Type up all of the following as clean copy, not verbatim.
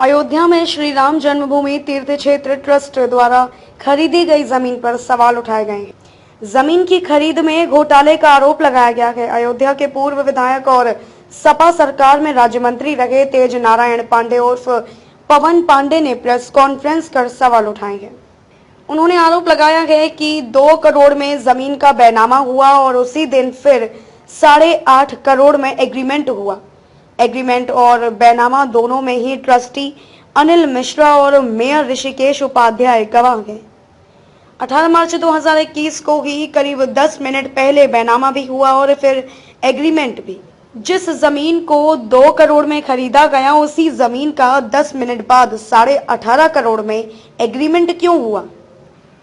अयोध्या में श्री राम जन्मभूमि तीर्थ क्षेत्र ट्रस्ट द्वारा खरीदी गई जमीन पर सवाल उठाए गए हैं। जमीन की खरीद में घोटाले का आरोप लगाया गया है। अयोध्या के पूर्व विधायक और सपा सरकार में राज्य मंत्री रहे तेज नारायण पांडे उर्फ पवन पांडे ने प्रेस कॉन्फ्रेंस कर सवाल उठाए हैं। उन्होंने आरोप लगाया है कि 2 करोड़ में जमीन का बैनामा हुआ और उसी दिन फिर 8.5 करोड़ में एग्रीमेंट हुआ। एग्रीमेंट और बैनामा दोनों में ही ट्रस्टी अनिल मिश्रा और मेयर ऋषिकेश उपाध्याय गवाह हैं। 18 मार्च 2021 को ही करीब 10 मिनट पहले बैनामा भी हुआ और फिर एग्रीमेंट भी। जिस जमीन को 2 करोड़ में खरीदा गया उसी जमीन का 10 मिनट बाद 18.5 करोड़ में एग्रीमेंट क्यों हुआ?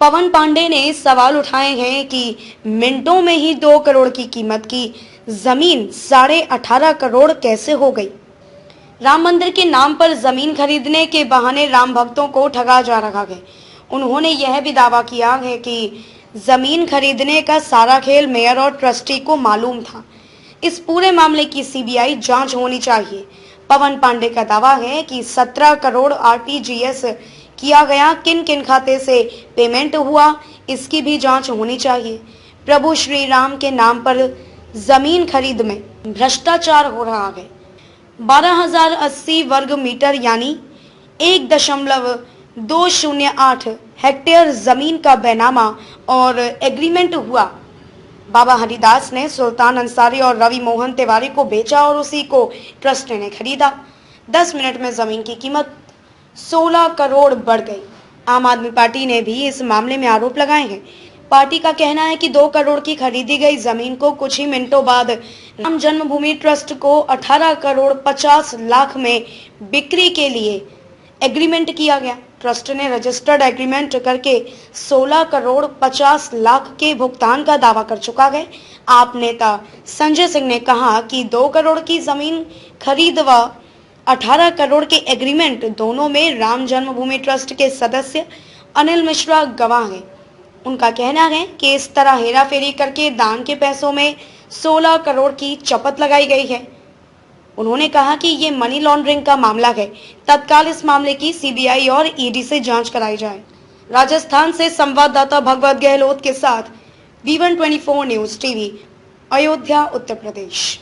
पवन पांडे ने सवाल उठाए हैं कि मिनटों में ही 2 करोड़ की कीमत की जमीन 18.5 करोड़ कैसे हो गई? राम मंदिर के नाम पर जमीन खरीदने के बहाने राम भक्तों को ठगा जा रहा है। उन्होंने यह भी दावा किया है कि जमीन खरीदने का सारा खेल मेयर और ट्रस्टी को मालूम था। इस पूरे मामले की सीबीआई जांच होनी चाहिए। पवन पांडे का दावा है कि 17 करोड़ आरटीजीएस किया गया, किन किन खाते से पेमेंट हुआ, इसकी भी जांच होनी चाहिए। प्रभु श्री राम के नाम पर जमीन खरीद में भ्रष्टाचार हो रहा है। 12,080 वर्ग मीटर यानी 1.208 हेक्टेयर जमीन का बैनामा और एग्रीमेंट हुआ। बाबा हरिदास ने सुल्तान अंसारी और रवि मोहन तिवारी को बेचा और उसी को ट्रस्ट ने खरीदा। 10 मिनट में जमीन की कीमत 16 करोड़ बढ़ गई। आम आदमी पार्टी ने भी इस मामले में आरोप लगाए हैं। पार्टी का कहना है कि 2 करोड़ की खरीदी गई जमीन को कुछ ही मिनटों बाद राम जन्मभूमि ट्रस्ट को 18 करोड़ 50 लाख में बिक्री के लिए एग्रीमेंट किया गया। ट्रस्ट ने रजिस्टर्ड एग्रीमेंट करके 16 करोड़ 50 लाख के भुगतान का दावा कर चुका है। आप नेता संजय सिंह ने कहा कि 2 करोड़ की जमीन खरीद व 18 करोड़ के एग्रीमेंट दोनों में राम जन्मभूमि ट्रस्ट के सदस्य अनिल मिश्रा गवाह हैं। उनका कहना है कि इस तरह हेराफेरी करके दान के पैसों में 16 करोड़ की चपत लगाई गई है। उन्होंने कहा कि ये मनी लॉन्ड्रिंग का मामला है। तत्काल इस मामले की सीबीआई और ईडी से जांच कराई जाए। राजस्थान से संवाददाता भगवत गहलोत के साथ V124 news TV, Ayodhya, Uttar Pradesh.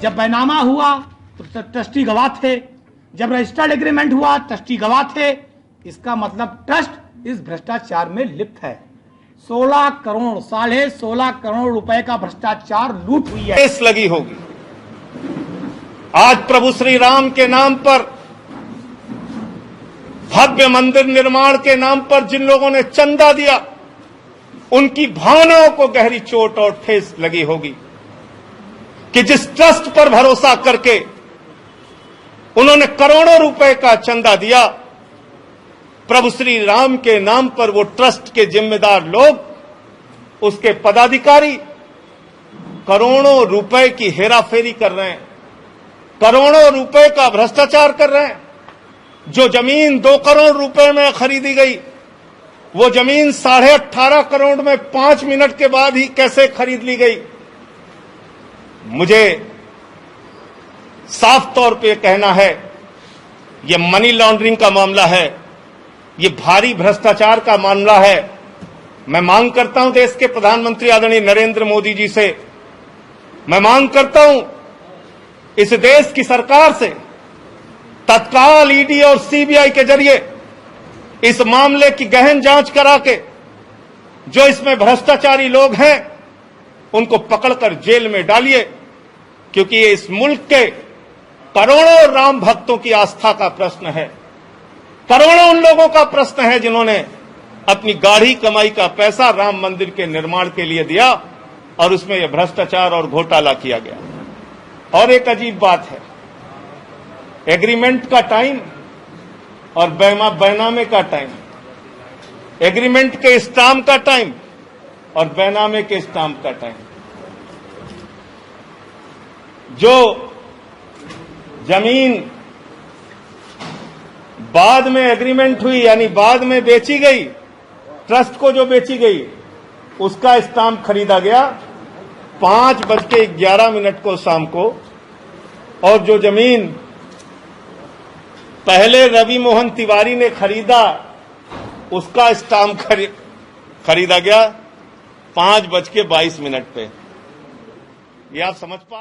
जब बैनामा हुआ तो ट्रस्टी गवाह थे, जब रजिस्टर्ड एग्रीमेंट हुआ ट्रस्टी गवाह थे। इसका मतलब ट्रस्ट इस भ्रष्टाचार में लिप्त है। 16 करोड़ 16.5 करोड़ रुपए का भ्रष्टाचार लूट हुई है। केस लगी होगी। आज प्रभु श्री राम के नाम पर, भव्य मंदिर निर्माण के नाम पर जिन लोगों ने चंदा दिया, उनकी भावनाओं को गहरी चोट और ठेस लगी होगी कि जिस ट्रस्ट पर भरोसा करके उन्होंने करोड़ों रुपए का चंदा दिया, प्रभु श्री राम के नाम पर वो ट्रस्ट के जिम्मेदार लोग, उसके पदाधिकारी करोड़ों रुपए की हेराफेरी कर रहे हैं, करोड़ों रुपए का भ्रष्टाचार कर रहे हैं। जो जमीन 2 करोड़ रुपए में खरीदी गई, वो जमीन 18.5 करोड़ में 5 मिनट के बाद ही कैसे खरीद ली गई? मुझे साफ तौर पे कहना है, ये मनी लॉन्ड्रिंग का मामला है, ये भारी भ्रष्टाचार का मामला है। मैं मांग करता हूं देश के प्रधानमंत्री आदरणीय नरेंद्र मोदी जी से, मैं मांग करता हूं इस देश की सरकार से, तत्काल ईडी और सीबीआई के जरिए इस मामले की गहन जांच करा के जो इसमें भ्रष्टाचारी लोग हैं उनको पकड़कर जेल में डालिए, क्योंकि ये इस मुल्क के करोड़ों राम भक्तों की आस्था का प्रश्न है। करोड़ों उन लोगों का प्रश्न है जिन्होंने अपनी गाढ़ी कमाई का पैसा राम मंदिर के निर्माण के लिए दिया और उसमें यह भ्रष्टाचार और घोटाला किया गया। और एक अजीब बात है, एग्रीमेंट का टाइम और बैनामे का टाइम, एग्रीमेंट के स्टाम्प का टाइम और बैनामे के स्टाम्प का टाइम। जो जमीन बाद में एग्रीमेंट हुई यानी बाद में बेची गई, ट्रस्ट को जो बेची गई उसका स्टाम्प खरीदा गया 5:11 को शाम को, और जो जमीन पहले रवि मोहन तिवारी ने खरीदा, उसका स्टाम्प खरीदा गया 5:22 पे। ये आप समझ पा रहे हैं?